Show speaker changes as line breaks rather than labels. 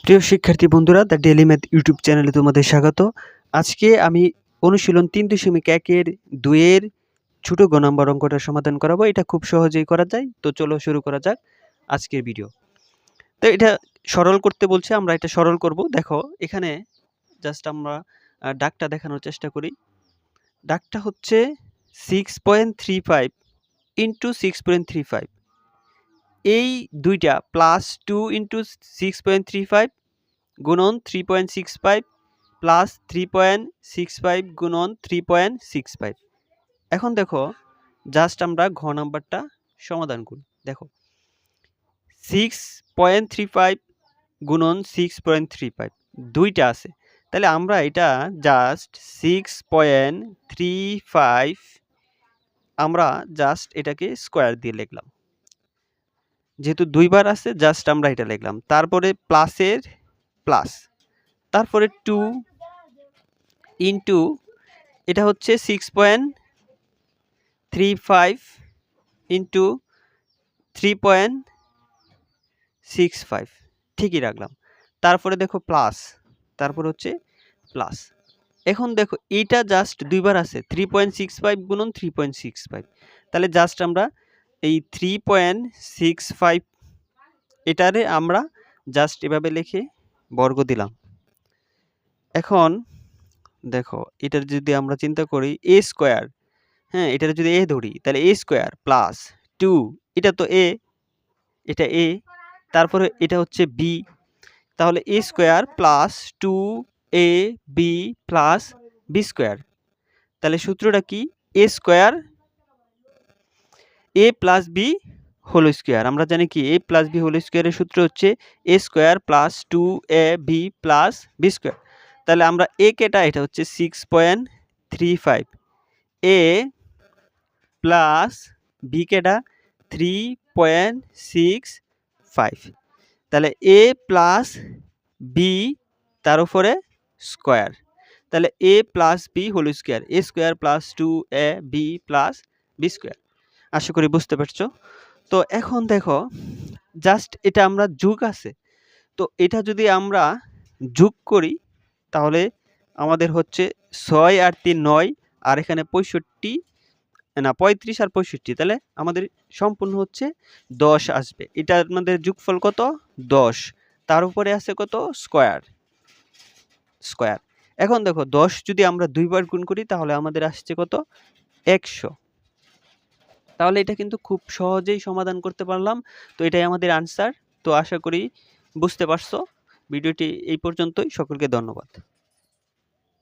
প্রিয় শিক্ষার্থী বন্ধুরা, দ্য ডেইলি ম্যাথ ইউটিউব চ্যানেলে তোমাদের স্বাগত। আজকে আমি অনুশীলন ৩.১ এর ২ এর ছোট গ নাম্বার অঙ্কটা সমাধান করাবো। এটা খুব সহজেই করা যায়। তো চলো শুরু করা যাক আজকের ভিডিও। তো এটা সরল করতে বলছে, আমরা এটা সরল করব। দেখো এখানে জাস্ট আমরা দাগটা দেখানোর চেষ্টা করি। দাগটা হচ্ছে 6.35 ইন্টু 6.35। এই দুইটা +2 ইন্টু 6.35 গুণন 3.65 প্লাস 3.65 গুণন 3.65। এখন দেখো জাস্ট আমরা ঘ নাম্বারটা সমাধান করি। দেখো 6.35 গুণন 6.35 দুইটা আছে, তাহলে আমরা এটা জাস্ট 6.35 আমরা জাস্ট এটাকে স্কোয়ার দিয়ে লিখলাম, যেহেতু দুইবার আছে জাস্ট আমরা এটা লিখলাম। তারপরে প্লাসের প্লাস, তারপরে 2 ইন্টু এটা হচ্ছে 6.35 ইন্টু 3.65 ঠিকই রাখলাম। তারপরে দেখো প্লাস, তারপর হচ্ছে প্লাস। এখন দেখো এইটা জাস্ট দুইবার আছে, 3.65 গুণন 3.65, তাহলে জাস্ট আমরা এই 3.65 এটারে আমরা জাস্ট এভাবে লিখে বর্গ দিলাম। এখন দেখো এটার যদি আমরা চিন্তা করি a স্কয়ার, হ্যাঁ এটার যদি a ধরি তাহলে a স্কয়ার প্লাস 2, এটা তো a, এটা a, তারপরে এটা হচ্ছে b, তাহলে a square plus 2ab plus b square. তাহলে সূত্রটা কি? a square a plus b whole square. আমরা জানি কি a প্লাস b হোল স্কয়ারের সূত্র হচ্ছে a square plus 2ab plus b square. তাহলে আমরা a কেটা, এটা হচ্ছে 6.35, a প্লাস b কেটা 3.65, তাহলে a প্লাস b তার উপরে স্কয়ার, তাহলে a plus b whole square, a square plus 2ab plus b square. আশা করি বুঝতে পারছো। তো এখন দেখো জাস্ট এটা আমরা যোগ আছে, তো এটা যদি আমরা যোগ করি তাহলে আমাদের হচ্ছে 6 আর 3 9, আর এখানে 65 না 35 আর 65, তাহলে আমাদের সম্পূর্ণ হচ্ছে 10 আসবে। এটা আমাদের যোগফল কত? 10, তার উপরে আছে কত? স্কয়ার। স্কয়ার। এখন দেখো 10 যদি আমরা দুইবার গুণ করি তাহলে আমাদের আসছে কত? 100। তাহলে এটা কিন্তু খুব সহজেই সমাধান করতে পারলাম। তো এটাই আমাদের আনসার। তো আশা করি বুঝতে পারছো। ভিডিওটি এই পর্যন্তই। সকলকে ধন্যবাদ।